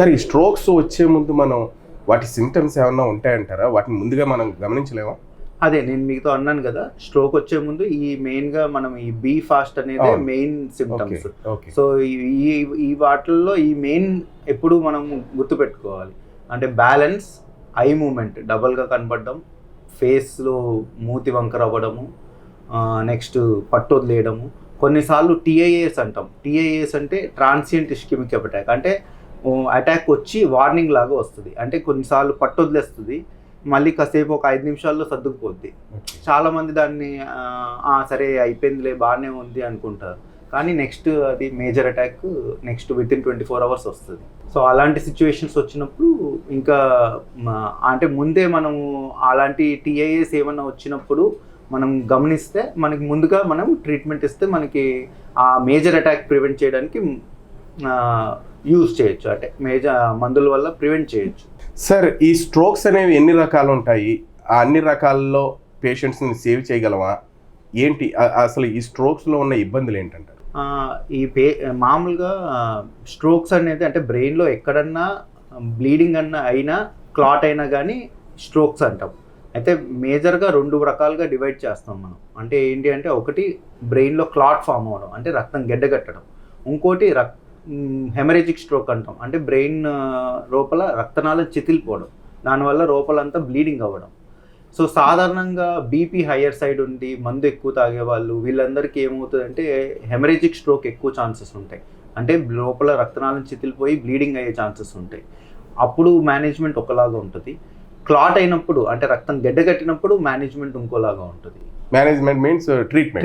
Sir ఈ strokes వచ్చే ముందు మనం వాటి సిమ్టమ్స్ ఏమన్నా ఉంటాయంటారా? వాటిని ముందుగా మనం గమనించలేమా? అదే నేను మీతో అన్నాను కదా, స్ట్రోక్ వచ్చే ముందు ఈ మెయిన్గా మనం ఈ బీ ఫాస్ట్ అనేది మెయిన్ సిమ్టమ్స్. సో ఈ వాటిల్లో ఈ మెయిన్ ఎప్పుడు మనం గుర్తుపెట్టుకోవాలి అంటే బ్యాలెన్స్, ఐ మూమెంట్ డబల్గా కనపడడం, ఫేస్లో మూతి వంకర అవ్వడము, నెక్స్ట్ పట్టు వదిలేయడము. కొన్నిసార్లు టీఐఏఎస్ అంటాం. టీఐఏఎస్ అంటే ట్రాన్సియంట్ ఇస్కెమిక్ అటాక్, అంటే అటాక్ వచ్చి వార్నింగ్ లాగా వస్తుంది. అంటే కొన్నిసార్లు పట్టు వదిలేస్తుంది, మళ్ళీ కాసేపు ఒక 5 నిమిషాల్లో సర్దుకుపోద్ది. చాలామంది దాన్ని సరే అయిపోయిందిలే బాగానే ఉంది అనుకుంటారు, కానీ నెక్స్ట్ అది major attack next within 24 hours వస్తుంది. సో అలాంటి సిచ్యువేషన్స్ వచ్చినప్పుడు ఇంకా అంటే ముందే మనము అలాంటి టీఐఏస్ ఏమన్నా వచ్చినప్పుడు మనం గమనిస్తే మనకి ముందుగా మనం ట్రీట్మెంట్ ఇస్తే మనకి ఆ మేజర్ అటాక్ ప్రివెంట్ చేయడానికి యూజ్ చేయొచ్చు. అంటే మేజర్ మందుల వల్ల ప్రివెంట్ చేయొచ్చు. సార్ ఈ స్ట్రోక్స్ అనేవి ఎన్ని రకాలు ఉంటాయి? ఆ అన్ని రకాల్లో పేషెంట్స్ని సేవ్ చేయగలమా ఏంటి? అసలు ఈ స్ట్రోక్స్లో ఉన్న ఇబ్బందులు ఏంటంటారు? మామూలుగా స్ట్రోక్స్ అనేది అంటే బ్రెయిన్లో ఎక్కడన్నా బ్లీడింగ్ అయినా క్లాట్ అయినా కానీ స్ట్రోక్స్ అంటాం. అయితే మేజర్గా 2 రకాలుగా డివైడ్ చేస్తాం మనం. అంటే ఏంటి అంటే ఒకటి బ్రెయిన్లో క్లాట్ ఫామ్ అవ్వడం, అంటే రక్తం గడ్డగట్టడం. ఇంకోటి హెమరేజిక్ స్ట్రోక్ అంటాం, అంటే బ్రెయిన్ లోపల రక్తనాళం చితిలిపోవడం, దానివల్ల లోపలంతా బ్లీడింగ్ అవ్వడం. సో సాధారణంగా బీపీ హయ్యర్ సైడ్ ఉండి మందు ఎక్కువ తాగేవాళ్ళు వీళ్ళందరికీ ఏమవుతుందంటే హెమరేజిక్ స్ట్రోక్ ఎక్కువ ఛాన్సెస్ ఉంటాయి. అంటే లోపల రక్తనాళం చితిలిపోయి బ్లీడింగ్ అయ్యే ఛాన్సెస్ ఉంటాయి. అప్పుడు మేనేజ్మెంట్ ఒకలాగా ఉంటుంది. క్లాట్ అయినప్పుడు అంటే రక్తం గడ్డగట్టినప్పుడు మేనేజ్మెంట్ ఇంకోలాగా ఉంటుంది. Management means treatment.